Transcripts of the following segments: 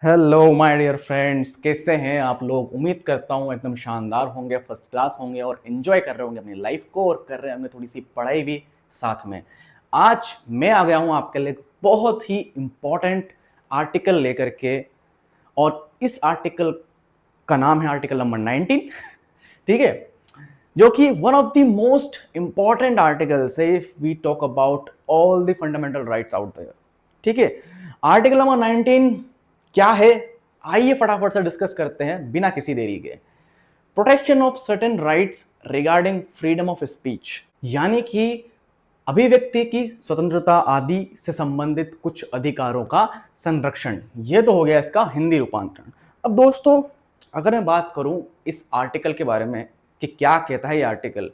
Hello my dear friends, कैसे हैं आप लोग। उम्मीद करता हूँ एकदम शानदार होंगे, फर्स्ट क्लास होंगे और एंजॉय कर रहे होंगे अपनी लाइफ को और कर रहे होंगे थोड़ी सी पढ़ाई भी साथ में। आज मैं आ गया हूँ आपके लिए बहुत ही इंपॉर्टेंट आर्टिकल लेकर के। और इस आर्टिकल का नाम है आर्टिकल नंबर 19। ठीक है, जो कि one of the most important articles है if we talk about all the fundamental rights out there. ठीक है, आर्टिकल नंबर 19 क्या है, आइए फटाफट से डिस्कस करते हैं बिना किसी देरी के। Protection of certain rights regarding freedom of speech, यानी कि अभिव्यक्ति की स्वतंत्रता आदि से संबंधित कुछ अधिकारों का संरक्षण। यह तो हो गया इसका हिंदी रूपांतरण। अब दोस्तों, अगर मैं बात करूं इस आर्टिकल के बारे में कि क्या कहता है ये आर्टिकल,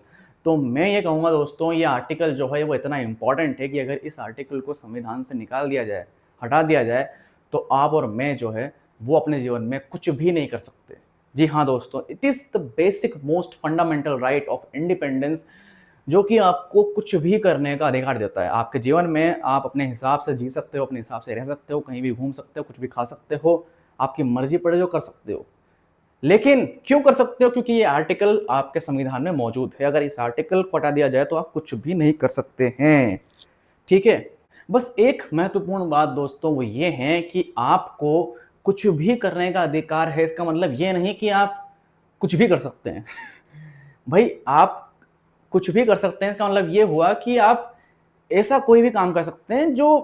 तो मैं ये कहूंगा दोस्तों, ये आर्टिकल जो है वो इतना इंपॉर्टेंट है कि अगर इस आर्टिकल को संविधान से निकाल दिया जाए, हटा दिया जाए, तो आप और मैं जो है वो अपने जीवन में कुछ भी नहीं कर सकते। जी हाँ दोस्तों, it is the basic most fundamental right of independence, जो कि आपको कुछ भी करने का अधिकार देता है। आपके जीवन में आप अपने हिसाब से जी सकते हो, अपने हिसाब से रह सकते हो, कहीं भी घूम सकते हो, कुछ भी खा सकते हो, आपकी मर्जी पड़े जो कर सकते हो। लेकिन क्यों कर सकते हो? क्योंकि ये आर्टिकल आपके संविधान में मौजूद है। अगर इस आर्टिकल को हटा दिया जाए तो आप कुछ भी नहीं कर सकते हैं। ठीक है, बस एक महत्वपूर्ण बात दोस्तों वो ये है कि आपको कुछ भी करने का अधिकार है। इसका मतलब ये नहीं कि आप कुछ भी कर सकते हैं। भाई, आप कुछ भी कर सकते हैं, इसका मतलब ये हुआ कि आप ऐसा कोई भी काम कर सकते हैं जो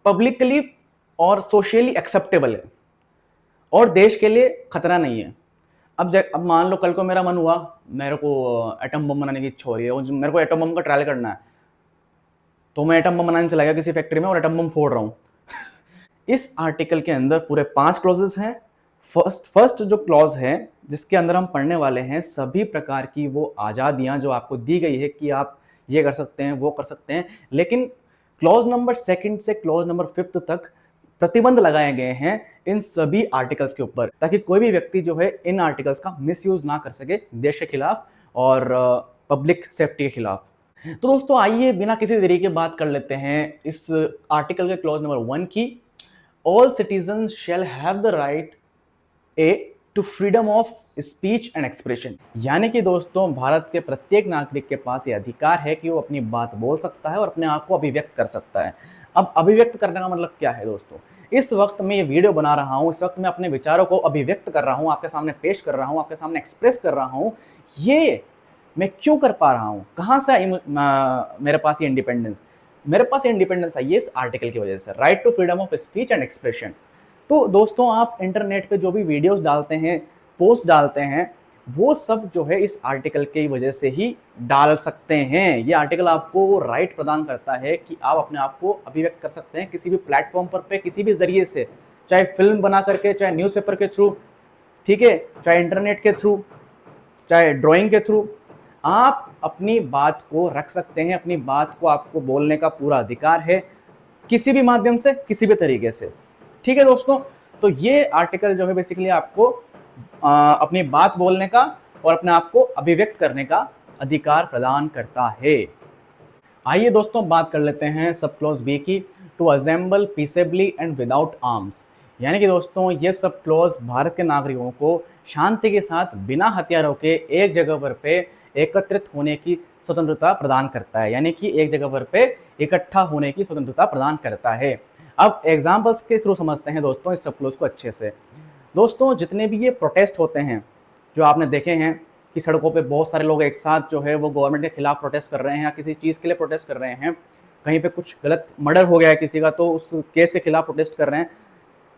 पब्लिकली और सोशली एक्सेप्टेबल है और देश के लिए खतरा नहीं है। अब मान लो कल को मेरा मन हुआ, मेरे को एटम बम बनाने की इच्छा हो रही है और मेरे को एटम बम का ट्रायल करना है, तो मैं एटम बम बनाने चला गया किसी फैक्ट्री में और एटम बम फोड़ रहा हूँ। इस आर्टिकल के अंदर पूरे 5 क्लॉजेस हैं। फर्स्ट जो क्लॉज है जिसके अंदर हम पढ़ने वाले हैं, सभी प्रकार की वो आज़ादियाँ जो आपको दी गई है कि आप ये कर सकते हैं, वो कर सकते हैं, लेकिन क्लॉज नंबर 2 से क्लॉज नंबर 5 तक प्रतिबंध लगाए गए हैं इन सभी आर्टिकल्स के ऊपर, ताकि कोई भी व्यक्ति जो है इन आर्टिकल्स का मिसयूज ना कर सके देश के खिलाफ और पब्लिक सेफ्टी के खिलाफ। तो दोस्तों, आइए बिना किसी देरी के बात कर लेते हैं इस आर्टिकल के क्लॉज नंबर 1 की। All citizens shall have the right a to freedom of speech and expression, यानी कि दोस्तों भारत के प्रत्येक नागरिक के पास ये अधिकार है कि वो अपनी बात बोल सकता है और अपने आप को अभिव्यक्त कर सकता है। अब अभिव्यक्त करने का मतलब क्या है दोस्तों? इस वक्त मैं ये वीडियो बना रहा हूँ, इस वक्त मैं अपने विचारों को अभिव्यक्त कर रहा हूँ, आपके सामने पेश कर रहा हूँ, आपके सामने एक्सप्रेस कर रहा हूँ। ये मैं क्यों कर पा रहा हूँ? कहाँ से मेरे पास ये इंडिपेंडेंस? मेरे पास ये इंडिपेंडेंस आई है इस आर्टिकल की वजह से, right to freedom of speech and expression. तो दोस्तों, आप इंटरनेट पे जो भी वीडियोस डालते हैं, पोस्ट डालते हैं, वो सब जो है इस आर्टिकल की वजह से ही डाल सकते हैं। ये आर्टिकल आपको राइट प्रदान करता है कि आप अपने आप को अभिव्यक्त कर सकते हैं किसी भी प्लेटफॉर्म पर पे, किसी भी जरिए से, चाहे फिल्म बना करके, चाहे न्यूज़पेपर के थ्रू, ठीक है, चाहे इंटरनेट के थ्रू, चाहे ड्राइंग के थ्रू, आप अपनी बात को रख सकते हैं। अपनी बात को आपको बोलने का पूरा अधिकार है, किसी भी माध्यम से, किसी भी तरीके से। ठीक है दोस्तों, तो ये आर्टिकल जो है बेसिकली आपको अपनी बात बोलने का और अपने आप को अभिव्यक्त करने का अधिकार प्रदान करता है। आइए दोस्तों बात कर लेते हैं सब क्लॉज बी की, to assemble peaceably and without arms, यानी कि दोस्तों ये सब क्लॉज भारत के नागरिकों को शांति के साथ बिना हथियारों के एक जगह पर पे एकत्रित होने की स्वतंत्रता प्रदान करता है, यानी कि एक जगह पर पे इकट्ठा होने की स्वतंत्रता प्रदान करता है। अब एग्जाम्पल्स के थ्रू समझते हैं दोस्तों इस सब क्लॉज को अच्छे से। दोस्तों, जितने भी ये प्रोटेस्ट होते हैं जो आपने देखे हैं कि सड़कों पे बहुत सारे लोग एक साथ जो है वो गवर्नमेंट के खिलाफ प्रोटेस्ट कर रहे हैं या किसी चीज़ के लिए प्रोटेस्ट कर रहे हैं, कहीं पे कुछ गलत मर्डर हो गया है किसी का तो उस केस के खिलाफ प्रोटेस्ट कर रहे हैं,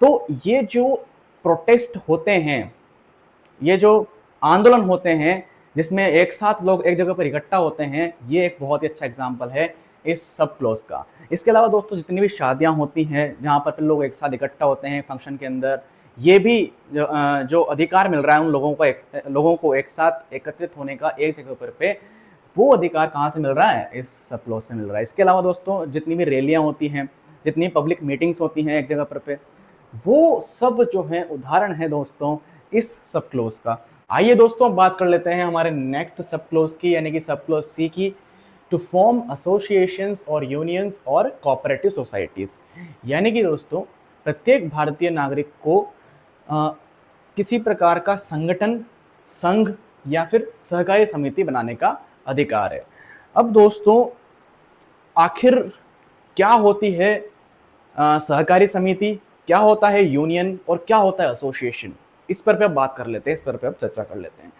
तो ये जो प्रोटेस्ट होते हैं, ये जो आंदोलन होते हैं जिसमें एक साथ लोग एक जगह पर इकट्ठा होते हैं, ये एक बहुत ही अच्छा एग्जाम्पल है इस सब क्लॉज का। इसके अलावा दोस्तों जितनी भी शादियां होती हैं जहाँ पर लोग एक साथ इकट्ठा होते हैं फंक्शन के अंदर, ये भी जो अधिकार मिल रहा है उन लोगों को एक साथ एकत्रित होने का एक जगह पर पे, वो अधिकार कहाँ से मिल रहा है? इस सब क्लॉज से मिल रहा है। इसके अलावा दोस्तों जितनी भी रैलियाँ होती हैं, जितनी पब्लिक मीटिंग्स होती हैं एक जगह पर पे, वो सब जो है उदाहरण है दोस्तों इस सब क्लॉज का। आइए दोस्तों अब बात कर लेते हैं हमारे नेक्स्ट सब क्लॉज की, यानी कि सब क्लॉज सी की, टू फॉर्म एसोसिएशंस और यूनियंस और कोऑपरेटिव सोसाइटीज, यानी कि दोस्तों प्रत्येक भारतीय नागरिक को किसी प्रकार का संगठन, संघ या फिर सहकारी समिति बनाने का अधिकार है। अब दोस्तों, आखिर क्या होती है सहकारी समिति, क्या होता है यूनियन और क्या होता है एसोसिएशन? इस पर अब बात कर लेते हैं, इस पर अब चर्चा कर लेते हैं।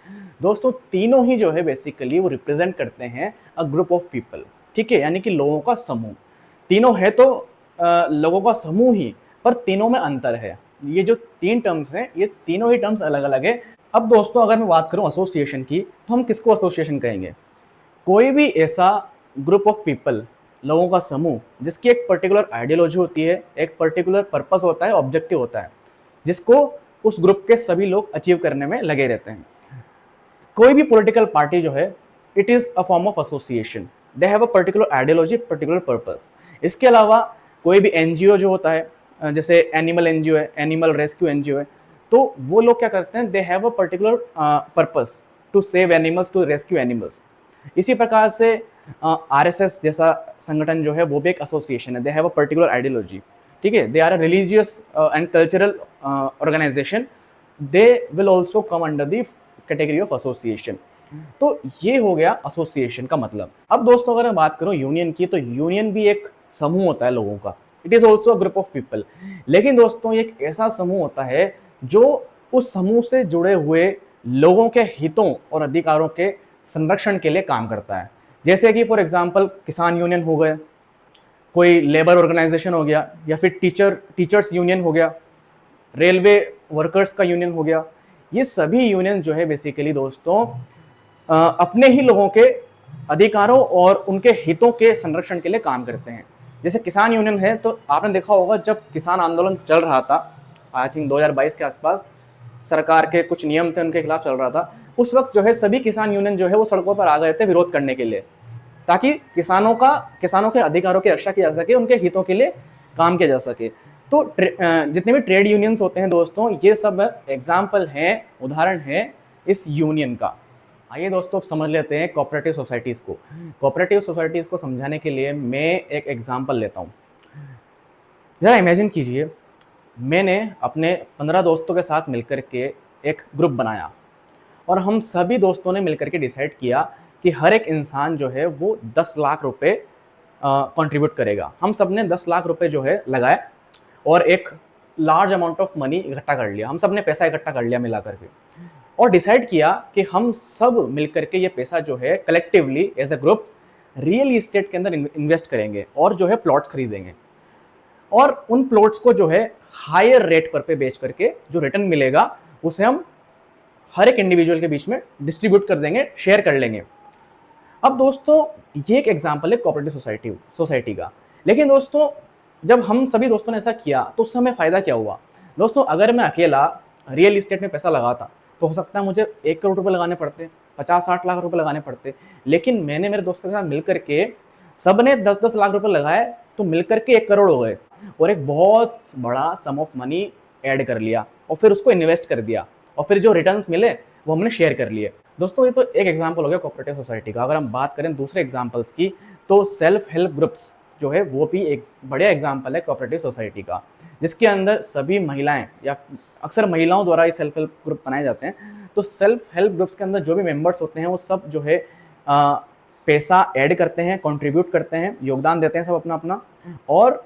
दोस्तों, तीनों ही जो है बेसिकली वो रिप्रेजेंट करते हैं अ ग्रुप ऑफ पीपल, ठीक है, यानी कि लोगों का समूह। तीनों है तो लोगों का समूह ही, पर तीनों में अंतर है। ये जो तीन टर्म्स हैं, ये तीनों ही टर्म्स अलग अलग है। अब दोस्तों, अगर मैं बात करूं एसोसिएशन की, तो हम किसको एसोसिएशन कहेंगे? कोई भी ऐसा ग्रुप ऑफ पीपल, लोगों का समूह, जिसकी एक पर्टिकुलर आइडियोलॉजी होती है, एक पर्टिकुलर पर्पस होता है, ऑब्जेक्टिव होता है, जिसको उस ग्रुप के सभी लोग अचीव करने में लगे रहते हैं। कोई भी पॉलिटिकल पार्टी जो है, it is a form of association. They have a particular ideology, particular purpose. इसके अलावा कोई भी एनजीओ जो होता है, जैसे एनिमल एनजीओ है, एनिमल रेस्क्यू एनजीओ है, तो वो लोग क्या करते हैं? They have a particular purpose to save animals, to rescue animals. इसी प्रकार से आरएसएस जैसा संगठन जो है, वो भी एक एसोसिएशन है। They have a particular ideology, ठीक है। They are a religious and cultural organisation. They will also come under the category of association. तो ये हो गया एसोसिएशन का मतलब। अब दोस्तों, अगर मैं बात करूं यूनियन की, तो यूनियन भी एक समूह होता है लोगों का। It is also a group of people. लेकिन दोस्तों, ये एक ऐसा समूह होता है जो उस समूह से जुड़े हुए लोगों के हितों और अधिकारों के संरक्षण के लिए काम करता है। जैसे कि फॉर एग्जाम्पल किसान यूनियन हो गए, कोई लेबर ऑर्गेनाइजेशन हो गया, या फिर टीचर्स यूनियन हो गया, रेलवे वर्कर्स का यूनियन हो गया। ये सभी यूनियन जो है बेसिकली दोस्तों अपने ही लोगों के अधिकारों और उनके हितों के संरक्षण के लिए काम करते हैं। जैसे किसान यूनियन है, तो आपने देखा होगा जब किसान आंदोलन चल रहा था, आई थिंक 2022 के आसपास, सरकार के कुछ नियम थे उनके खिलाफ चल रहा था, उस वक्त जो है सभी किसान यूनियन जो है वो सड़कों पर आ गए थे विरोध करने के लिए, ताकि किसानों के अधिकारों की रक्षा की जा सके, उनके हितों के लिए काम किया जा सके। तो जितने भी ट्रेड यूनियंस होते हैं दोस्तों, ये सब एग्जाम्पल हैं, उदाहरण हैं इस यूनियन का। आइए दोस्तों, अब समझ लेते हैं कोऑपरेटिव सोसाइटीज़ को। कोऑपरेटिव सोसाइटीज़ को समझाने के लिए मैं एक एग्जाम्पल लेता हूँ। ज़रा इमेजिन कीजिए, मैंने अपने 15 दोस्तों के साथ मिलकर के एक ग्रुप बनाया, और हम सभी दोस्तों ने मिलकर के डिसाइड किया कि हर एक इंसान जो है वो 10 लाख रुपए कंट्रीब्यूट करेगा। हम सब ने 10 लाख रुपए जो है लगाए और एक लार्ज अमाउंट ऑफ मनी इकट्ठा कर लिया। हम सब ने पैसा इकट्ठा कर लिया मिला करके, और डिसाइड किया कि हम सब मिलकर के ये पैसा जो है collectively as a group real estate के अंदर इन्वेस्ट करेंगे, और जो है प्लॉट्स खरीदेंगे, और उन प्लॉट्स को जो है हायर रेट पर पे बेच करके जो रिटर्न मिलेगा उसे हम हर एक इंडिविजुअल के बीच में डिस्ट्रीब्यूट कर देंगे, शेयर कर लेंगे। अब दोस्तों, ये एक एग्जांपल है कोऑपरेटिव सोसाइटी का। लेकिन दोस्तों, जब हम सभी दोस्तों ने ऐसा किया तो उससे हमें फ़ायदा क्या हुआ? दोस्तों, अगर मैं अकेला रियल इस्टेट में पैसा लगाता तो हो सकता है मुझे 1 करोड़ रुपए लगाने पड़ते, 50-60 लाख रुपए लगाने पड़ते। लेकिन मैंने मेरे दोस्तों के साथ मिलकर के, सब ने 10-10 लाख रुपए लगाए, तो मिलकर के 1 करोड़ हो गए, और एक बहुत बड़ा सम ऑफ मनी ऐड कर लिया, और फिर उसको इन्वेस्ट कर दिया, और फिर जो रिटर्न्स मिले वो हमने शेयर कर लिए। दोस्तों, ये तो एक एग्जांपल हो गया कोऑपरेटिव सोसाइटी का। अगर हम बात करें दूसरे एग्जांपल्स की, तो सेल्फ हेल्प ग्रुप्स जो है वो भी एक बढ़िया एग्जांपल है कोऑपरेटिव सोसाइटी का, जिसके अंदर सभी महिलाएं, या अक्सर महिलाओं द्वारा ये सेल्फ हेल्प ग्रुप बनाए जाते हैं। तो सेल्फ हेल्प ग्रुप्स के अंदर जो भी मेंबर्स होते हैं वो सब जो है पैसा ऐड करते हैं, कंट्रीब्यूट करते हैं, योगदान देते हैं सब अपना अपना, और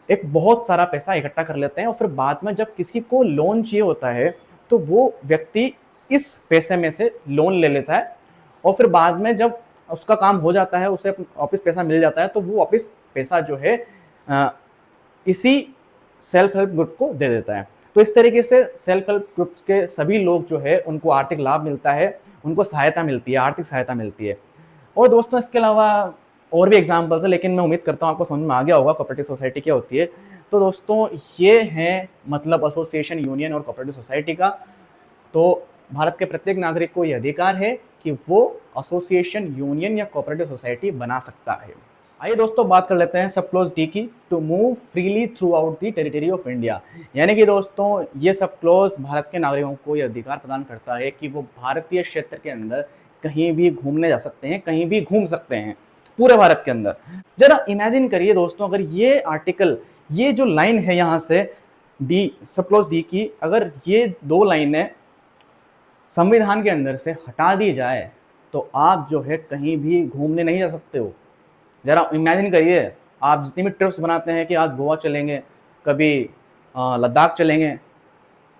एक बहुत सारा पैसा इकट्ठा कर लेते हैं। और फिर बाद में जब किसी को लोन चाहिए होता है तो वो व्यक्ति इस पैसे में से लोन ले लेता है, और फिर बाद में जब उसका काम हो जाता है, उसे वापस पैसा मिल जाता है, तो वो वापस पैसा जो है इसी सेल्फ हेल्प ग्रुप को दे देता है। तो इस तरीके से सेल्फ हेल्प ग्रुप के सभी लोग जो है उनको आर्थिक लाभ मिलता है, उनको सहायता मिलती है, आर्थिक सहायता मिलती है। और दोस्तों, इसके अलावा और भी एग्जाम्पल्स है, लेकिन मैं उम्मीद करता हूँ आपको समझ में आ गया होगा कोऑपरेटिव सोसाइटी क्या होती है। तो दोस्तों, ये है मतलब एसोसिएशन, यूनियन और कोऑपरेटिव सोसाइटी का। तो भारत के प्रत्येक नागरिक को यह अधिकार है कि वो एसोसिएशन, यूनियन या कोऑपरेटिव सोसाइटी बना सकता है। आइए दोस्तों, बात कर लेते हैं सब क्लॉज डी की, to move freely throughout the territory of India. यानी कि दोस्तों, ये सब क्लॉज भारत के नागरिकों को यह अधिकार प्रदान करता है कि वो भारतीय क्षेत्र के अंदर कहीं भी घूमने जा सकते हैं, कहीं भी घूम सकते हैं पूरे भारत के अंदर। जरा इमेजिन करिए दोस्तों, अगर ये आर्टिकल, ये जो लाइन है यहाँ से डी, सब क्लॉज डी की अगर ये 2 लाइनें संविधान के अंदर से हटा दी जाए तो आप जो है कहीं भी घूमने नहीं जा सकते हो। ज़रा इमेजिन करिए, आप जितनी भी ट्रिप्स बनाते हैं कि आज गोवा चलेंगे, कभी लद्दाख चलेंगे,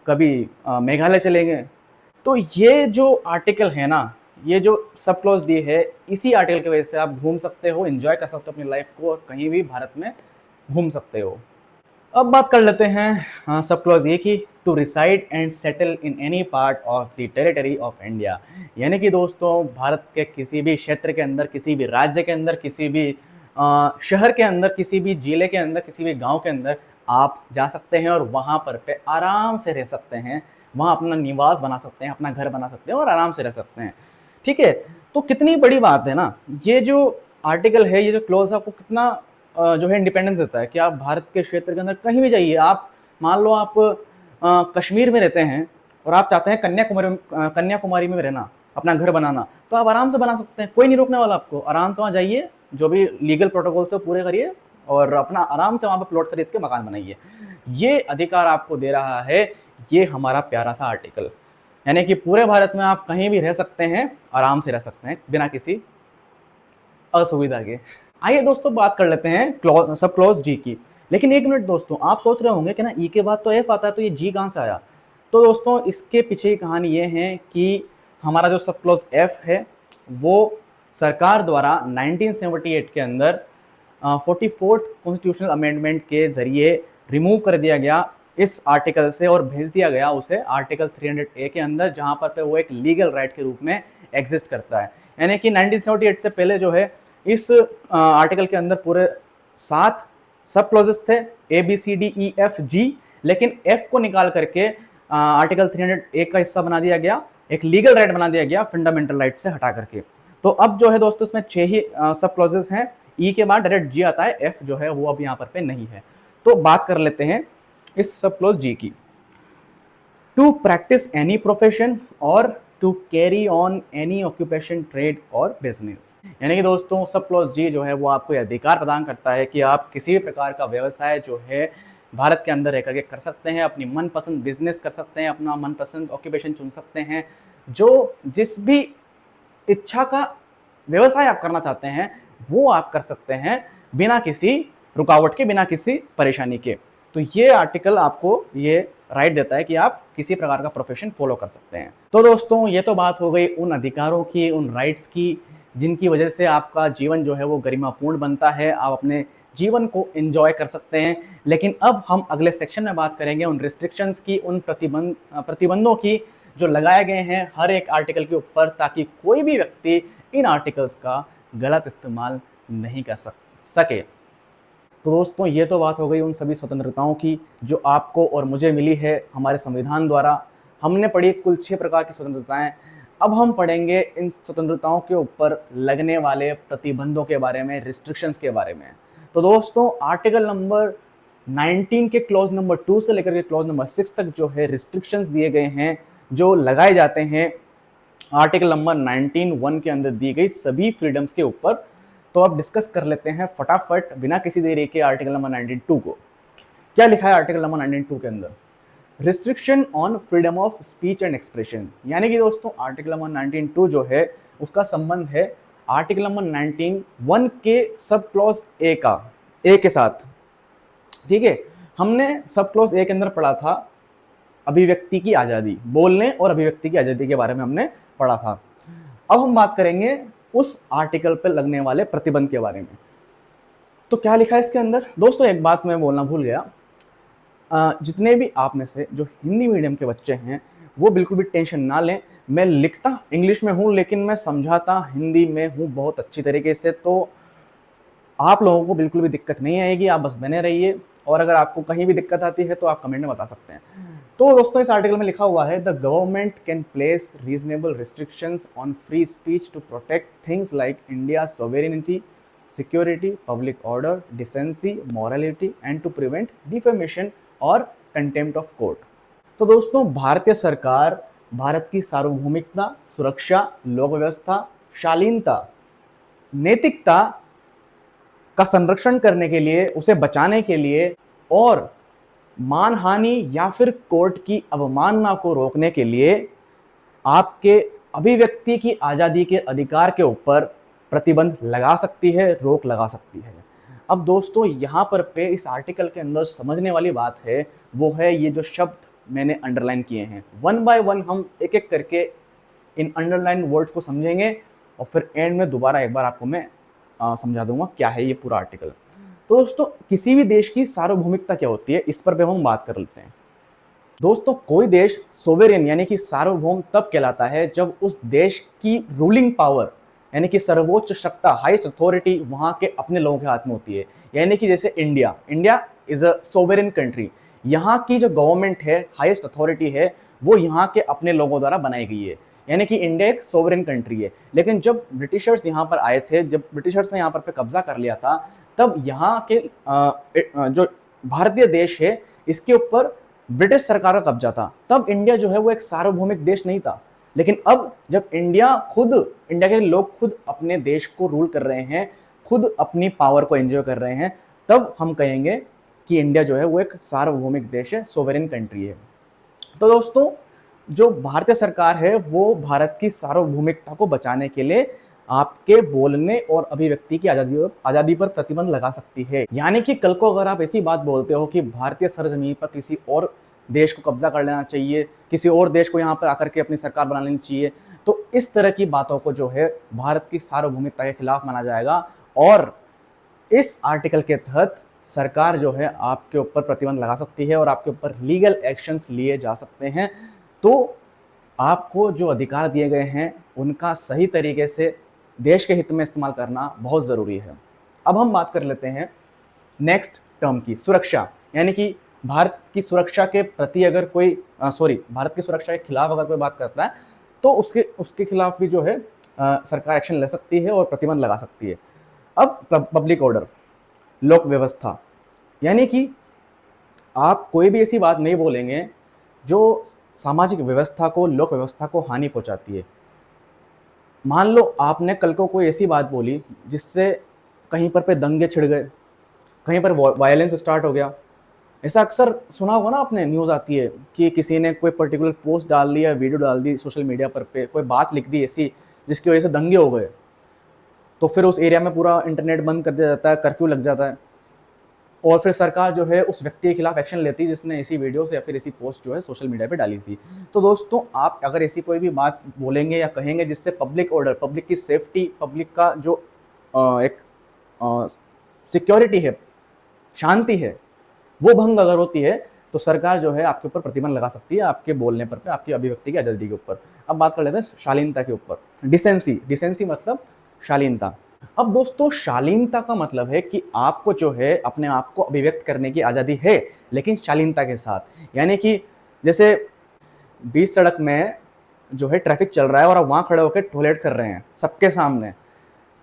कभी मेघालय चलेंगे, तो ये जो आर्टिकल है ना, ये जो सब क्लॉज डी है, इसी आर्टिकल की वजह से आप घूम सकते हो, एंजॉय कर सकते हो अपनी लाइफ को और कहीं भी भारत में घूम सकते हो। अब बात कर लेते हैं सब क्लॉज ए की, to reside and settle in any part of the territory of India. यानी कि दोस्तों भारत के किसी भी क्षेत्र के अंदर, किसी भी राज्य के अंदर, किसी भी शहर के अंदर, किसी भी जिले के अंदर, किसी भी गांव के अंदर आप जा सकते हैं और वहाँ पर पे आराम से रह सकते हैं, वहाँ अपना निवास बना सकते हैं, अपना घर बना सकते हैं और आराम से रह सकते हैं। ठीक है, तो कितनी बड़ी बात है ना, ये जो आर्टिकल है, ये जो क्लॉज है, आपको कितना जो है इंडिपेंडेंस देता है कि आप भारत के क्षेत्र के अंदर कहीं भी जाइए। आप मान लो आप कश्मीर में रहते हैं और आप चाहते हैं कन्याकुमारी में रहना, अपना घर बनाना, तो आप आराम से बना सकते हैं, कोई नहीं रोकने वाला आपको। आराम से वहाँ जाइए, जो भी लीगल प्रोटोकॉल से पूरे करिए और अपना आराम से वहाँ पर प्लॉट खरीद के मकान बनाइए। ये अधिकार आपको दे रहा है ये हमारा प्यारा सा आर्टिकल। यानी कि पूरे भारत में आप कहीं भी रह सकते हैं, आराम से रह सकते हैं बिना किसी असुविधा के। आइए दोस्तों बात कर लेते हैं सब क्लॉज जी की। लेकिन एक मिनट दोस्तों, आप सोच रहे होंगे कि ना ई के बाद तो एफ आता है, तो ये जी कहाँ से आया? तो दोस्तों इसके पीछे की कहानी ये है कि हमारा जो सब क्लॉज एफ है वो सरकार द्वारा 1978 के अंदर 44th कॉन्स्टिट्यूशनल अमेंडमेंट के जरिए रिमूव कर दिया गया इस आर्टिकल से और भेज दिया गया उसे आर्टिकल 300A के अंदर, जहां पर पे वो एक लीगल राइट के रूप में एग्जिस्ट करता है। यानी कि 1978 से पहले जो है इस आर्टिकल के अंदर पूरे 7 सब क्लॉजेस थे, A B C D E F G, लेकिन एफ को निकाल करके आर्टिकल 300A का हिस्सा बना दिया गया, एक लीगल राइट बना दिया गया फंडामेंटल राइट से हटा करके। तो अब जो है दोस्तों इसमें 6 ही सब क्लॉजेस हैं, ई के बाद डायरेक्ट जी आता है, एफ जो है वो अब यहाँ पर पे नहीं है। तो बात कर लेते हैं इस सब क्लॉज जी की। टू प्रैक्टिस एनी प्रोफेशन और to carry on any occupation, trade और बिजनेस। यानी कि दोस्तों सब क्लॉज जी जो है वो आपको यह अधिकार प्रदान करता है कि आप किसी भी प्रकार का व्यवसाय जो है भारत के अंदर रह करके कर सकते हैं, अपनी मनपसंद बिजनेस कर सकते हैं, अपना मनपसंद ऑक्यूपेशन चुन सकते हैं, जो जिस भी इच्छा का व्यवसाय आप करना चाहते हैं वो आप कर सकते हैं बिना किसी रुकावट के, बिना किसी परेशानी के। तो ये आर्टिकल आपको ये राइट देता है कि आप किसी प्रकार का प्रोफेशन फॉलो कर सकते हैं। तो दोस्तों ये तो बात हो गई उन अधिकारों की, उन राइट्स की, जिनकी वजह से आपका जीवन जो है वो गरिमापूर्ण बनता है, आप अपने जीवन को एंजॉय कर सकते हैं। लेकिन अब हम अगले सेक्शन में बात करेंगे उन रिस्ट्रिक्शंस की, उन प्रतिबंधों की जो लगाए गए हैं हर एक आर्टिकल के ऊपर, ताकि कोई भी व्यक्ति इन आर्टिकल्स का गलत इस्तेमाल नहीं कर सके। तो दोस्तों ये तो बात हो गई उन सभी स्वतंत्रताओं की जो आपको और मुझे मिली है हमारे संविधान द्वारा। हमने पढ़ी कुल 6 प्रकार की स्वतंत्रताएं। अब हम पढ़ेंगे इन स्वतंत्रताओं के ऊपर लगने वाले प्रतिबंधों के बारे में, रिस्ट्रिक्शंस के बारे में। तो दोस्तों आर्टिकल नंबर 19 के क्लॉज नंबर 2 से लेकर के क्लॉज नंबर 6 तक जो है रिस्ट्रिक्शंस दिए गए हैं, जो लगाए जाते हैं आर्टिकल नंबर 19(1) के अंदर दी गई सभी फ्रीडम्स के ऊपर। तो अब डिस्कस कर लेते हैं फटाफट बिना किसी देरी के आर्टिकल नंबर 19(2) को। क्या लिखा है आर्टिकल नंबर 19(2) के अंदर? Restriction on freedom of speech and expression. यानी कि दोस्तों आर्टिकल नंबर 19(2) जो है उसका संबंध है आर्टिकल नंबर 19(1) के सब क्लॉज ए के साथ। ठीक है, हमने सब क्लॉज ए के अंदर पढ़ा था अभिव्यक्ति की आज़ादी, बोलने और अभिव्यक्ति की आज़ादी के बारे में हमने पढ़ा था। अब हम बात करेंगे उस आर्टिकल पर लगने वाले प्रतिबंध के बारे में। तो क्या लिखा है इसके अंदर? दोस्तों एक बात मैं बोलना भूल गया, जितने भी आप में से जो हिंदी मीडियम के बच्चे हैं वो बिल्कुल भी टेंशन ना लें। मैं लिखता इंग्लिश में हूँ लेकिन मैं समझाता हिंदी में हूँ बहुत अच्छी तरीके से, तो आप लोगों को बिल्कुल भी दिक्कत नहीं आएगी, आप बस बने रहिए। और अगर आपको कहीं भी दिक्कत आती है तो आप कमेंट में बता सकते हैं। तो दोस्तों इस आर्टिकल में लिखा हुआ है, the government can place reasonable restrictions on free speech to protect things like India sovereignty, security, public order, decency, morality and to prevent defamation और कंटेम्प्ट ऑफ कोर्ट। तो दोस्तों भारतीय सरकार भारत की सार्वभौमिकता, सुरक्षा, लोक व्यवस्था, शालीनता, नैतिकता का संरक्षण करने के लिए, उसे बचाने के लिए और मानहानि या फिर कोर्ट की अवमानना को रोकने के लिए आपके अभिव्यक्ति की आज़ादी के अधिकार के ऊपर प्रतिबंध लगा सकती है, रोक लगा सकती है। अब दोस्तों यहाँ पर पे इस आर्टिकल के अंदर समझने वाली बात है वो है ये जो शब्द मैंने अंडरलाइन किए हैं। वन बाय वन हम एक एक करके इन अंडरलाइन वर्ड्स को समझेंगे और फिर एंड में दोबारा एक बार आपको मैं समझा दूंगा क्या है ये पूरा आर्टिकल। तो दोस्तों किसी भी देश की सार्वभौमिकता क्या होती है इस पर भी हम बात कर लेते हैं। दोस्तों कोई देश सोवेरेन यानी कि सार्वभौम तब कहलाता है जब उस देश की रूलिंग पावर यानी कि सर्वोच्च सत्ता हाईएस्ट अथॉरिटी वहां के अपने लोगों के हाथ में होती है। यानी कि जैसे इंडिया इज अ सोवेरेन कंट्री, यहाँ की जो गवर्नमेंट है हाईएस्ट अथॉरिटी है वो यहाँ के अपने लोगों द्वारा बनाई गई है। यानी कि इंडिया एक सोवरेन कंट्री है। लेकिन जब ब्रिटिशर्स यहाँ पर आए थे, जब ब्रिटिशर्स ने यहाँ पर पे कब्जा कर लिया था, तब यहाँ के जो भारतीय देश है इसके ऊपर ब्रिटिश सरकार का कब्जा था। तब इंडिया जो है वो एक सार्वभौमिक देश नहीं था। लेकिन अब जब इंडिया के लोग खुद अपने देश को रूल कर रहे हैं, खुद अपनी पावर को एंजॉय कर रहे हैं, तब हम कहेंगे कि इंडिया जो है वो एक सार्वभौमिक देश है, सोवरेन कंट्री है। तो दोस्तों जो भारतीय सरकार है वो भारत की सार्वभौमिकता को बचाने के लिए आपके बोलने और अभिव्यक्ति की आजादी पर प्रतिबंध लगा सकती है। यानी कि कल को अगर आप ऐसी बात बोलते हो कि भारतीय सरजमीन पर किसी और देश को कब्जा कर लेना चाहिए, किसी और देश को यहाँ पर आकर के अपनी सरकार बना लेनी चाहिए, तो इस तरह की बातों को जो है भारत की सार्वभौमिकता के खिलाफ माना जाएगा और इस आर्टिकल के तहत सरकार जो है आपके ऊपर प्रतिबंध लगा सकती है और आपके ऊपर लीगल एक्शंस लिए जा सकते हैं। तो आपको जो अधिकार दिए गए हैं उनका सही तरीके से देश के हित में इस्तेमाल करना बहुत ज़रूरी है। अब हम बात कर लेते हैं नेक्स्ट टर्म की, सुरक्षा। यानी कि भारत की सुरक्षा के प्रति अगर कोई भारत की सुरक्षा के खिलाफ अगर कोई बात करता है तो उसके खिलाफ भी जो है सरकार एक्शन ले सकती है और प्रतिबंध लगा सकती है। अब पब्लिक ऑर्डर, लोक व्यवस्था, यानी कि आप कोई भी ऐसी बात नहीं बोलेंगे जो सामाजिक व्यवस्था को, लोक व्यवस्था को हानि पहुंचाती है। मान लो आपने कल को कोई ऐसी बात बोली जिससे कहीं पर पे दंगे छिड़ गए, कहीं पर वायलेंस स्टार्ट हो गया। ऐसा अक्सर सुना होगा ना आपने, न्यूज़ आती है कि किसी ने कोई पर्टिकुलर पोस्ट डाल दी या वीडियो डाल दी सोशल मीडिया पर पे, कोई बात लिख दी ऐसी जिसकी वजह से दंगे हो गए, तो फिर उस एरिया में पूरा इंटरनेट बंद कर दिया जाता है, कर्फ्यू लग जाता है और फिर सरकार जो है उस व्यक्ति के खिलाफ एक्शन लेती है जिसने ऐसी वीडियोस या फिर ऐसी पोस्ट जो है सोशल मीडिया पे डाली थी। तो दोस्तों आप अगर ऐसी कोई भी बात बोलेंगे या कहेंगे जिससे पब्लिक ऑर्डर, पब्लिक की सेफ्टी, पब्लिक का जो एक सिक्योरिटी है, शांति है, वो भंग अगर होती है तो सरकार जो है आपके ऊपर प्रतिबंध लगा सकती है आपके बोलने पर, आपकी अभिव्यक्ति की आज़ादी के ऊपर। अब बात कर लेते हैं शालीनता के ऊपर। डिसेंसी मतलब शालीनता। अब दोस्तों शालीनता का मतलब है कि आपको जो है अपने आप को अभिव्यक्त करने की आज़ादी है, लेकिन शालीनता के साथ। यानी कि जैसे बीच सड़क में जो है ट्रैफिक चल रहा है और आप वहाँ खड़े होकर टॉयलेट कर रहे हैं सबके सामने,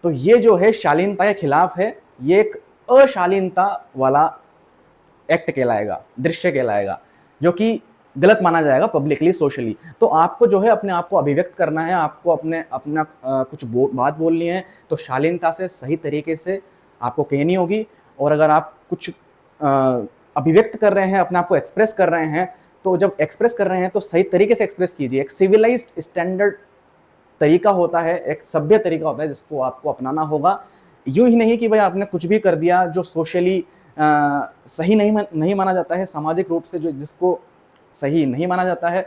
तो ये जो है शालीनता के खिलाफ है, ये एक अशालीनता वाला एक्ट कहलाएगा, दृश्य कहलाएगा, जो कि गलत माना जाएगा पब्लिकली, सोशली। तो आपको जो है अपने आप को अभिव्यक्त करना है, आपको अपना कुछ बात बोलनी है तो शालीनता से सही तरीके से आपको कहनी होगी। और अगर आप कुछ अभिव्यक्त कर रहे हैं, अपने आप को एक्सप्रेस कर रहे हैं, तो जब एक्सप्रेस कर रहे हैं तो सही तरीके से एक्सप्रेस कीजिए। एक सिविलाइज्ड स्टैंडर्ड तरीका होता है, एक सभ्य तरीका होता है जिसको आपको अपनाना होगा। यूं ही नहीं कि भाई आपने कुछ भी कर दिया जो सोशली सही नहीं माना जाता है, सामाजिक रूप से जिसको सही नहीं माना जाता है,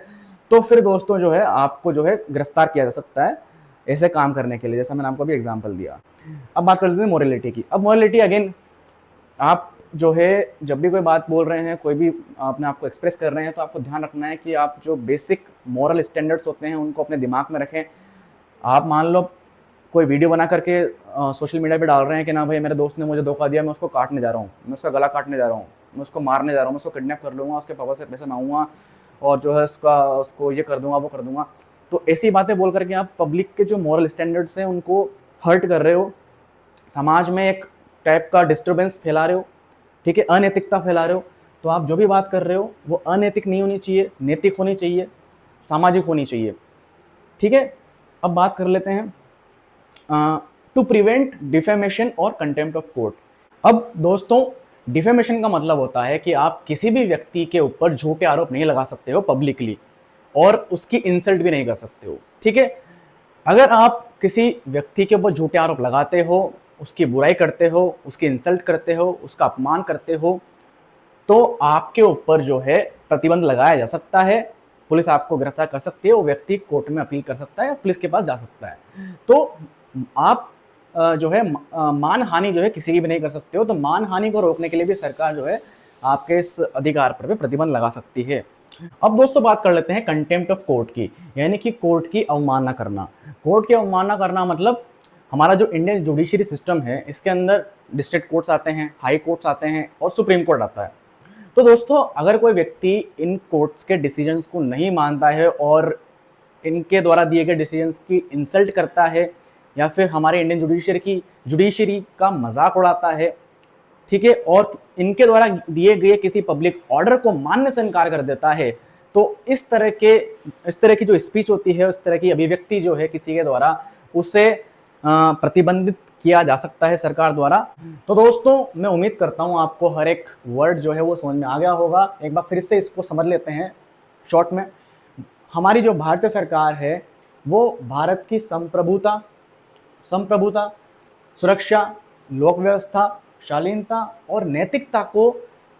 तो फिर दोस्तों जो है आपको जो है गिरफ्तार किया जा सकता है ऐसे काम करने के लिए, जैसा मैंने आपको अभी एग्जांपल दिया। अब बात कर लेते हैं मोरलिटी की। अब मोरलिटी अगेन, आप जो है जब भी कोई बात बोल रहे हैं, कोई भी अपने आप को एक्सप्रेस कर रहे हैं, तो आपको ध्यान रखना है कि आप जो बेसिक मॉरल स्टैंडर्ड्स होते हैं उनको अपने दिमाग में रखें। आप मान लो कोई वीडियो बना करके सोशल मीडिया पे डाल रहे हैं कि ना भाई मेरे दोस्त ने मुझे धोखा दिया, मैं उसको काटने जा रहा हूँ, मैं उसका गला काटने जा रहा हूँ, मैं उसको मारने जा रहा हूँ, मैं उसको किडनैप कर लूँगा, उसके पापा से पैसे मांगूंगा और जो है उसको ये कर दूंगा, वो कर दूंगा। तो ऐसी बातें बोल करके आप पब्लिक के जो मॉरल स्टैंडर्ड्स हैं उनको हर्ट कर रहे हो, समाज में एक टाइप का डिस्टर्बेंस फैला रहे हो, ठीक है, अनैतिकता फैला रहे हो। तो आप जो भी बात कर रहे हो वो अनैतिक नहीं होनी चाहिए, नैतिक होनी चाहिए, सामाजिक होनी चाहिए, ठीक है। अब बात कर लेते हैं टू प्रिवेंट डिफेमेशन और कंटेम्प्ट ऑफ कोर्ट। अब दोस्तों डिफेमेशन का मतलब होता है कि आप किसी भी व्यक्ति के ऊपर झूठे आरोप नहीं लगा सकते हो पब्लिकली और उसकी इंसल्ट भी नहीं कर सकते हो, ठीक है। अगर आप किसी व्यक्ति के ऊपर झूठे आरोप लगाते हो, उसकी बुराई करते हो, उसकी इंसल्ट करते हो, उसका अपमान करते हो, तो आपके ऊपर जो है प्रतिबंध लगाया जा सकता है। पुलिस आपको गिरफ्तार कर सकती है, वो व्यक्ति कोर्ट में अपील कर सकता है, पुलिस के पास जा सकता है। तो आप जो है मानहानि जो है किसी की भी नहीं कर सकते हो। तो मानहानि को रोकने के लिए भी सरकार जो है आपके इस अधिकार पर प्रतिबंध लगा सकती है। अब दोस्तों बात कर लेते हैं कंटेम्प्ट ऑफ कोर्ट की, यानी कि कोर्ट की अवमानना करना। कोर्ट की अवमानना करना मतलब हमारा जो इंडियन जुडिशरी सिस्टम है, इसके अंदर डिस्ट्रिक्ट कोर्ट्स आते हैं, हाई कोर्ट्स आते हैं और सुप्रीम कोर्ट आता है। तो दोस्तों अगर कोई व्यक्ति इन कोर्ट्स के डिसीजंस को नहीं मानता है और इनके द्वारा दिए गए डिसीजंस की इंसल्ट करता है या फिर हमारे इंडियन जुडिशरी का मजाक उड़ाता है, ठीक है, और इनके द्वारा दिए गए किसी पब्लिक ऑर्डर को मानने से इनकार कर देता है, तो इस तरह की जो स्पीच होती है, इस तरह की अभिव्यक्ति जो है किसी के द्वारा, उसे प्रतिबंधित किया जा सकता है सरकार द्वारा। तो दोस्तों मैं उम्मीद करता हूँ आपको हर एक वर्ड जो है वो समझ में आ गया होगा। एक बार फिर से इसको समझ लेते हैं शॉर्ट में। हमारी जो भारतीय सरकार है वो भारत की संप्रभुता, सुरक्षा, लोक व्यवस्था, शालीनता और नैतिकता को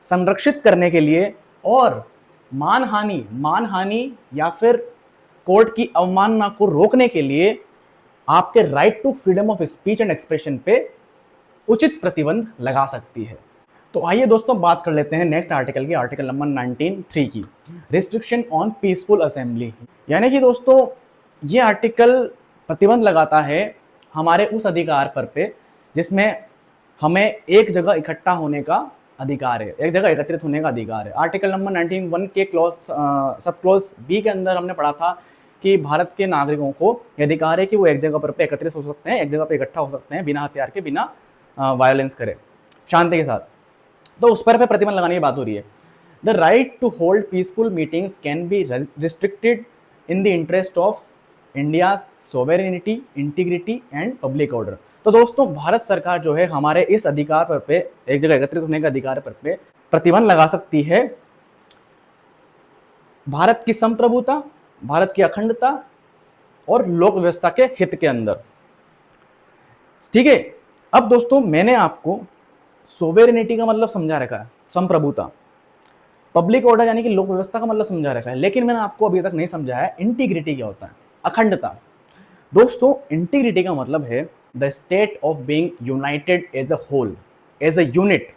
संरक्षित करने के लिए और मानहानि या फिर कोर्ट की अवमानना को रोकने के लिए आपके right to freedom of speech and expression पे उचित प्रतिबंध लगा सकती है। तो आइए दोस्तों बात कर लेते हैं नेक्स्ट आर्टिकल की, आर्टिकल नंबर 19(3) की, रिस्ट्रिक्शन ऑन पीसफुल असेंबली। यानी कि दोस्तों ये आर्टिकल प्रतिबंध लगाता है हमारे उस अधिकार पर पे जिसमें हमें एक जगह इकट्ठा होने का अधिकार है, एक जगह एकत्रित होने का अधिकार है। आर्टिकल नंबर 19(1) के सब क्लॉज बी के अंदर हमने पढ़ा था कि भारत के नागरिकों को यह अधिकार है कि वो एक जगह पर पे एकत्रित हो सकते हैं, एक जगह पे इकट्ठा हो सकते हैं बिना हथियार के, बिना वायलेंस करे, शांति के साथ। तो उस पर प्रतिबंध लगाने की बात हो रही है। The right to hold peaceful meetings can be restricted in the interest of India's sovereignty, integrity and public order. तो दोस्तों भारत सरकार जो है हमारे इस अधिकार पर पे, एक जगह एकत्रित होने का अधिकार पर पे प्रतिबंध लगा सकती है भारत की संप्रभुता, भारत की अखंडता और लोक व्यवस्था के हित के अंदर, ठीक है। अब दोस्तों मैंने आपको सोवेरेनिटी का मतलब समझा रखा है, संप्रभुता, पब्लिक ऑर्डर यानी कि लोक व्यवस्था का मतलब समझा रखा है, लेकिन मैंने आपको अभी तक नहीं समझाया इंटीग्रिटी क्या होता है, अखंडता। दोस्तों इंटीग्रिटी का मतलब है the state of being united as a whole, as a unit.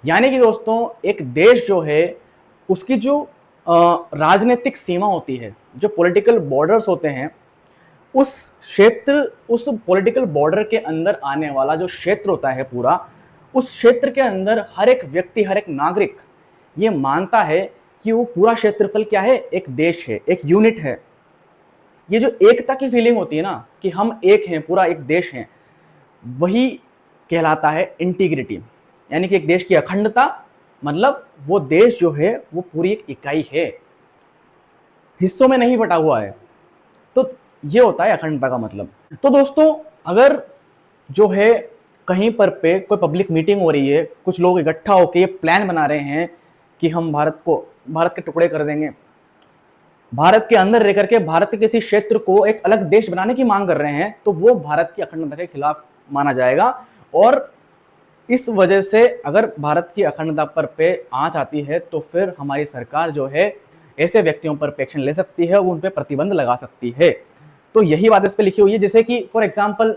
यानी कि दोस्तों एक देश जो है उसकी जो राजनीतिक सीमा होती है, जो पॉलिटिकल बॉर्डर्स होते हैं, उस क्षेत्र, उस पॉलिटिकल बॉर्डर के अंदर आने वाला जो क्षेत्र होता है पूरा, उस क्षेत्र के अंदर हर एक व्यक्ति, हर एक नागरिक ये मानता है कि वो पूरा क्षेत्रफल क्या है, एक देश है, एक यूनिट है। ये जो एकता की फीलिंग होती है ना कि हम एक हैं, पूरा एक देश है, वही कहलाता है इंटीग्रिटी। यानी कि एक देश की अखंडता मतलब वो देश जो है वो पूरी एक इकाई है, हिस्सों में नहीं बटा हुआ है। तो ये होता है अखंडता का मतलब। तो दोस्तों अगर जो है कहीं पर पे कोई पब्लिक मीटिंग हो रही है, कुछ लोग इकट्ठा होकर ये प्लान बना रहे हैं कि हम भारत के टुकड़े कर देंगे, भारत के अंदर रह करके भारत के किसी क्षेत्र को एक अलग देश बनाने की मांग कर रहे हैं, तो वो भारत की अखंडता के खिलाफ माना जाएगा। और इस वजह से अगर भारत की अखंडता पर पे आंच आती है तो फिर हमारी सरकार जो है ऐसे व्यक्तियों पर एक्शन ले सकती है, वो उन पर प्रतिबंध लगा सकती है। तो यही बात इस पे लिखी हुई है। जैसे कि फॉर एग्जाम्पल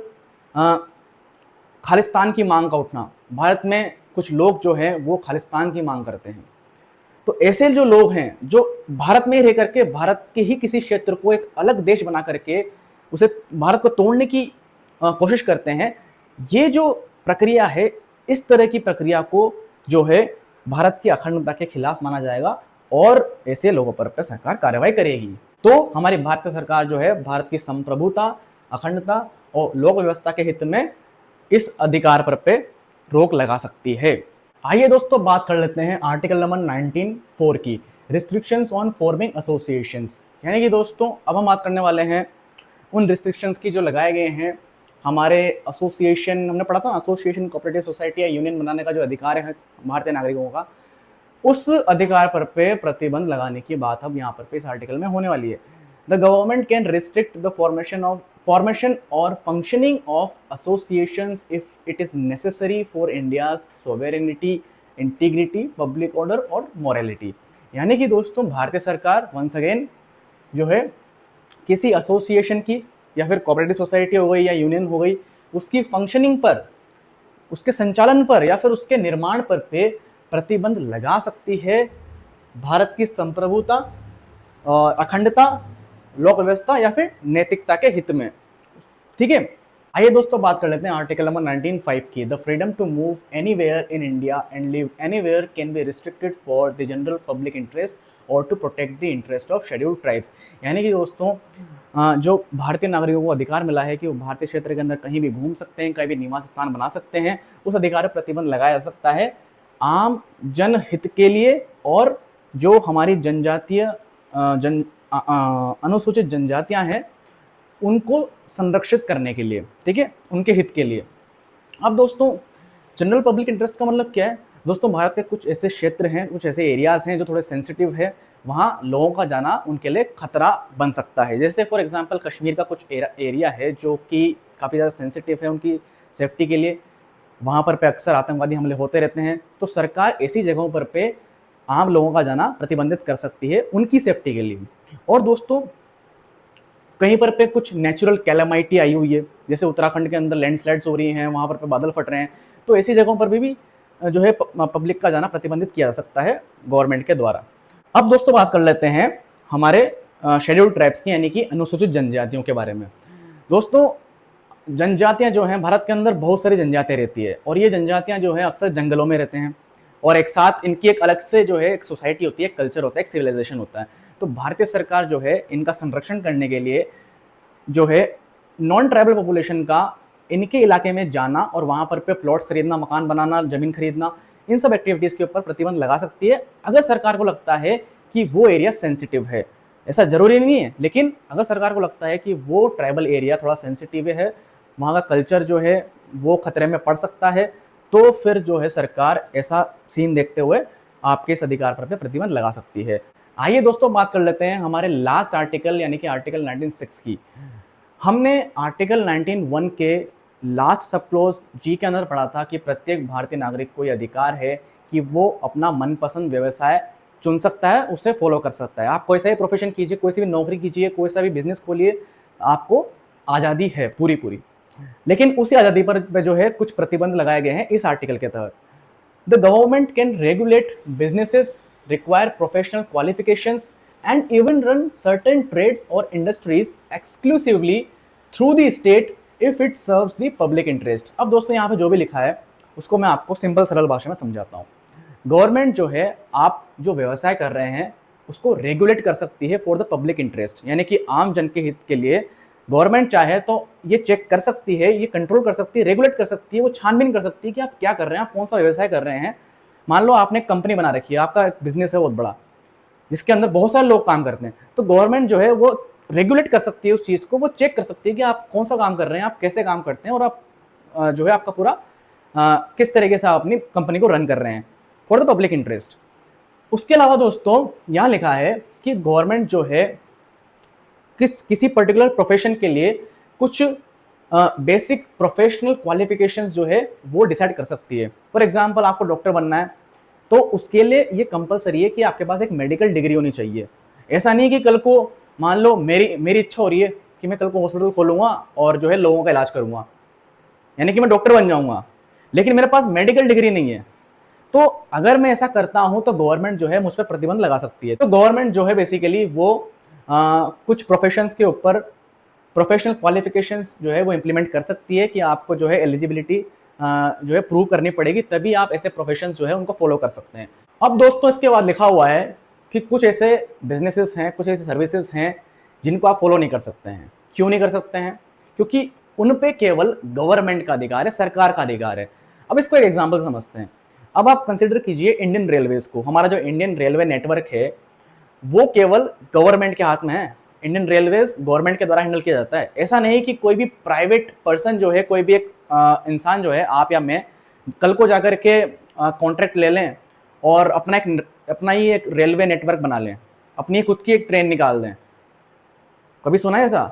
खालिस्तान की मांग का उठना, भारत में कुछ लोग जो हैं वो खालिस्तान की मांग करते हैं, तो ऐसे जो लोग हैं जो भारत में रह करके भारत के ही किसी क्षेत्र को एक अलग देश बना करके उसे भारत को तोड़ने की कोशिश करते हैं, ये जो प्रक्रिया है, इस तरह की प्रक्रिया को जो है भारत की अखंडता के खिलाफ माना जाएगा और ऐसे लोगों पर सरकार कार्रवाई करेगी। तो हमारी भारतीय सरकार जो है भारत की संप्रभुता, अखंडता और लोक व्यवस्था के हित में इस अधिकार पर पे रोक लगा सकती है। आइए दोस्तों बात कर लेते हैं आर्टिकल नंबर 19(4) की, रिस्ट्रिक्शंस ऑन फॉर्मिंग एसोसिएशंस। यानी कि दोस्तों अब हम बात करने वाले हैं उन रिस्ट्रिक्शंस की जो लगाए गए हैं हमारे एसोसिएशन, हमने पढ़ा था एसोसिएशन, कोऑपरेटिव सोसाइटी या यूनियन बनाने का जो अधिकार है भारतीय नागरिकों का, उस अधिकार पर पे प्रतिबंध लगाने की बात अब यहाँ पर पे इस आर्टिकल में होने वाली है। The government can restrict the formation और functioning of associations if it is necessary for India's sovereignty, integrity, public order और मॉरलिटी। यानी कि दोस्तों भारतीय सरकार वंस अगेन जो है किसी एसोसिएशन की या फिर कोऑपरेटिव सोसाइटी हो गई या यूनियन हो गई, उसकी फंक्शनिंग पर, उसके संचालन पर या फिर उसके निर्माण पर पे प्रतिबंध लगा सकती है भारत की संप्रभुता, अखंडता, लोक व्यवस्था या फिर नैतिकता के हित में। ठीक है, आइए दोस्तों बात कर लेते हैं आर्टिकल नंबर 19(5) की। The freedom to move anywhere in India and live anywhere can be restricted for the general public interest और to protect the interest of scheduled tribes. यानी कि दोस्तों जो भारतीय नागरिकों को अधिकार मिला है कि वो भारतीय क्षेत्र के अंदर कहीं भी घूम सकते हैं, कहीं भी निवास स्थान बना सकते हैं, उस अधिकार पर प्रतिबंध लगाया जा सकता है आम जनहित के लिए और जो हमारी जनजातीय अनुसूचित जनजातियां हैं उनको संरक्षित करने के लिए, ठीक है, उनके हित के लिए। अब दोस्तों जनरल पब्लिक इंटरेस्ट का मतलब क्या है? दोस्तों भारत के कुछ ऐसे क्षेत्र हैं, कुछ ऐसे एरियाज हैं जो थोड़े सेंसिटिव है, वहाँ लोगों का जाना उनके लिए खतरा बन सकता है। जैसे फॉर एग्जांपल कश्मीर का कुछ एरिया है जो कि काफ़ी ज़्यादा सेंसिटिव है उनकी सेफ्टी के लिए, वहाँ पर पे अक्सर आतंकवादी हमले होते रहते हैं, तो सरकार ऐसी जगहों पर पे आम लोगों का जाना प्रतिबंधित कर सकती है उनकी सेफ्टी के लिए। और दोस्तों कहीं पर पे कुछ नेचुरल कैलामिटी आई हुई है, जैसे उत्तराखंड के अंदर लैंडस्लाइड्स हो रही हैं, वहाँ पर पे बादल फट रहे हैं, तो ऐसी जगहों पर भी जो है पब्लिक का जाना प्रतिबंधित किया जा सकता है गवर्नमेंट के द्वारा। अब दोस्तों बात कर लेते हैं हमारे शेड्यूल्ड ट्राइब्स की, यानी कि अनुसूचित जनजातियों के बारे में। दोस्तों जनजातियां जो हैं, भारत के अंदर बहुत सारी जनजातियां रहती है और ये जनजातियां जो है अक्सर जंगलों में रहते हैं और एक साथ इनकी एक अलग से जो है एक सोसाइटी होती है, एक कल्चर होता है, एक सिविलाइजेशन होता है। तो भारतीय सरकार जो है इनका संरक्षण करने के लिए जो है नॉन ट्राइबल पॉपुलेशन का इनके इलाके में जाना और वहाँ पर पे प्लॉट्स खरीदना, मकान बनाना, जमीन खरीदना, इन सब एक्टिविटीज़ के ऊपर प्रतिबंध लगा सकती है अगर सरकार को लगता है कि वो एरिया सेंसिटिव है। ऐसा जरूरी नहीं है, लेकिन अगर सरकार को लगता है कि वो ट्राइबल एरिया थोड़ा सेंसिटिव है, वहाँ का कल्चर जो है वो खतरे में पड़ सकता है, तो फिर जो है सरकार ऐसा सीन देखते हुए आपके इस अधिकार पर प्रतिबंध लगा सकती है। आइए दोस्तों बात कर लेते हैं हमारे लास्ट आर्टिकल यानी कि आर्टिकल 19(6) की। हमने आर्टिकल 19(1) के लास्ट सब क्लोज जी के अंदर पढ़ा था कि प्रत्येक भारतीय नागरिक को यह अधिकार है कि वो अपना मनपसंद व्यवसाय चुन सकता है, उसे फॉलो कर सकता है। आप कोई सा भी प्रोफेशन कीजिए, कोई सी भी नौकरी कीजिए, कोई सा भी बिजनेस खोलिए, आपको आज़ादी है पूरी पूरी। लेकिन उसी आज़ादी पर जो है कुछ प्रतिबंध लगाए गए हैं इस आर्टिकल के तहत। The government can regulate businesses, require professional qualifications and even run certain trades और industries exclusively through the state if it serves the public interest. अब दोस्तों यहाँ पे जो भी लिखा है उसको मैं आपको सिंपल सरल भाषा में समझाता हूँ। गवर्नमेंट जो है आप जो व्यवसाय कर रहे हैं उसको रेगुलेट कर सकती है फॉर द पब्लिक इंटरेस्ट, यानी कि आम जन के हित के लिए गवर्नमेंट चाहे तो ये चेक कर सकती है, ये कंट्रोल कर सकती है, रेगुलेट कर सकती है, वो छानबीन कर सकती है कि आप क्या कर रहे हैं, आप कौन सा व्यवसाय कर रहे हैं। मान लो आपने एक कंपनी बना रखी है, आपका एक बिजनेस है बहुत बड़ा जिसके अंदर बहुत सारे लोग काम करते हैं, तो गवर्नमेंट जो है वो रेगुलेट कर सकती है उस चीज़ को, वो चेक कर सकती है कि आप कौन सा काम कर रहे हैं, आप कैसे काम करते हैं और आप जो है आपका पूरा किस तरीके से आप अपनी कंपनी को रन कर रहे हैं फॉर द पब्लिक इंटरेस्ट। उसके अलावा दोस्तों यहाँ लिखा है कि गवर्नमेंट जो है किसी पर्टिकुलर प्रोफेशन के लिए कुछ बेसिक प्रोफेशनल क्वालिफिकेशंस जो है वो डिसाइड कर सकती है। फॉर एग्जांपल आपको डॉक्टर बनना है तो उसके लिए ये कंपलसरी है कि आपके पास एक मेडिकल डिग्री होनी चाहिए। ऐसा नहीं है कि कल को मान लो मेरी इच्छा हो रही है कि मैं कल को हॉस्पिटल खोलूंगा और जो है लोगों का इलाज करूंगा, यानी कि मैं डॉक्टर बन जाऊंगा, लेकिन मेरे पास मेडिकल डिग्री नहीं है, तो अगर मैं ऐसा करता हूं तो गवर्नमेंट जो है मुझ पर प्रतिबंध लगा सकती है। तो गवर्नमेंट जो है बेसिकली वो कुछ प्रोफेशंस के ऊपर प्रोफेशनल क्वालिफिकेशंस जो है वो इंप्लीमेंट कर सकती है कि आपको जो है एलिजिबिलिटी जो है प्रूव करनी पड़ेगी, तभी आप ऐसे प्रोफेशंस जो है उनको फॉलो कर सकते हैं। अब दोस्तों इसके बाद लिखा हुआ है कि कुछ ऐसे बिजनेसेस हैं, कुछ ऐसे सर्विसेज हैं जिनको आप फॉलो नहीं कर सकते हैं। क्यों नहीं कर सकते हैं? क्योंकि उन पे केवल गवर्नमेंट का अधिकार है, सरकार का अधिकार है। अब इसको एक एग्जाम्पल समझते हैं। अब आप कंसिडर कीजिए इंडियन रेलवेज को। हमारा जो इंडियन रेलवे नेटवर्क है वो केवल गवर्नमेंट के हाथ में है, इंडियन रेलवेज गवर्नमेंट के द्वारा हैंडल किया जाता है। ऐसा नहीं कि कोई भी प्राइवेट पर्सन जो है, कोई भी एक इंसान जो है, आप या मैं कल को जाकर के कॉन्ट्रैक्ट ले लें और अपना ही एक रेलवे नेटवर्क बना लें, अपनी खुद की एक ट्रेन निकाल दें। कभी सुना है ऐसा?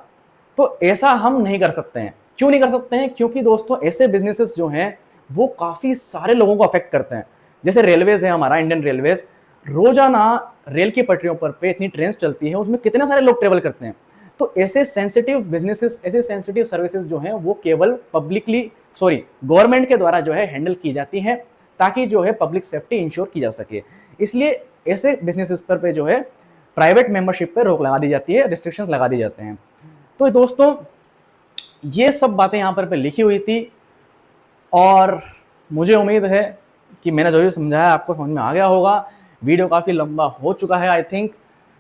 तो ऐसा हम नहीं कर सकते हैं। क्यों नहीं कर सकते हैं? क्योंकि दोस्तों ऐसे बिजनेसेस जो हैं वो काफ़ी सारे लोगों को अफेक्ट करते हैं। जैसे रेलवेज है हमारा इंडियन रेलवेज, रोजाना रेल की पटरियों पर पे इतनी ट्रेन चलती है, उसमें कितने सारे लोग ट्रेवल करते हैं। तो ऐसे सेंसिटिव बिजनेसेस, ऐसे सेंसिटिव सर्विसेज जो हैं वो केवल गवर्नमेंट के द्वारा जो है हैंडल की जाती हैं, ताकि जो है पब्लिक सेफ्टी इंश्योर की जा सके। इसलिए ऐसे बिजनेसेस पर जो है प्राइवेट मेंबरशिप पर रोक लगा दी जाती है, रिस्ट्रिक्शंस लगा दिए जाते हैं। तो दोस्तों ये सब बातें यहाँ पर लिखी हुई थी और मुझे उम्मीद है कि मैंने जो भी समझाया आपको समझ में आ गया होगा। वीडियो काफ़ी लंबा हो चुका है आई थिंक।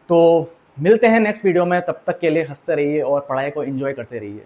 तो मिलते हैं नेक्स्ट वीडियो में, तब तक के लिए हंसते रहिए और पढ़ाई को एंजॉय करते रहिए।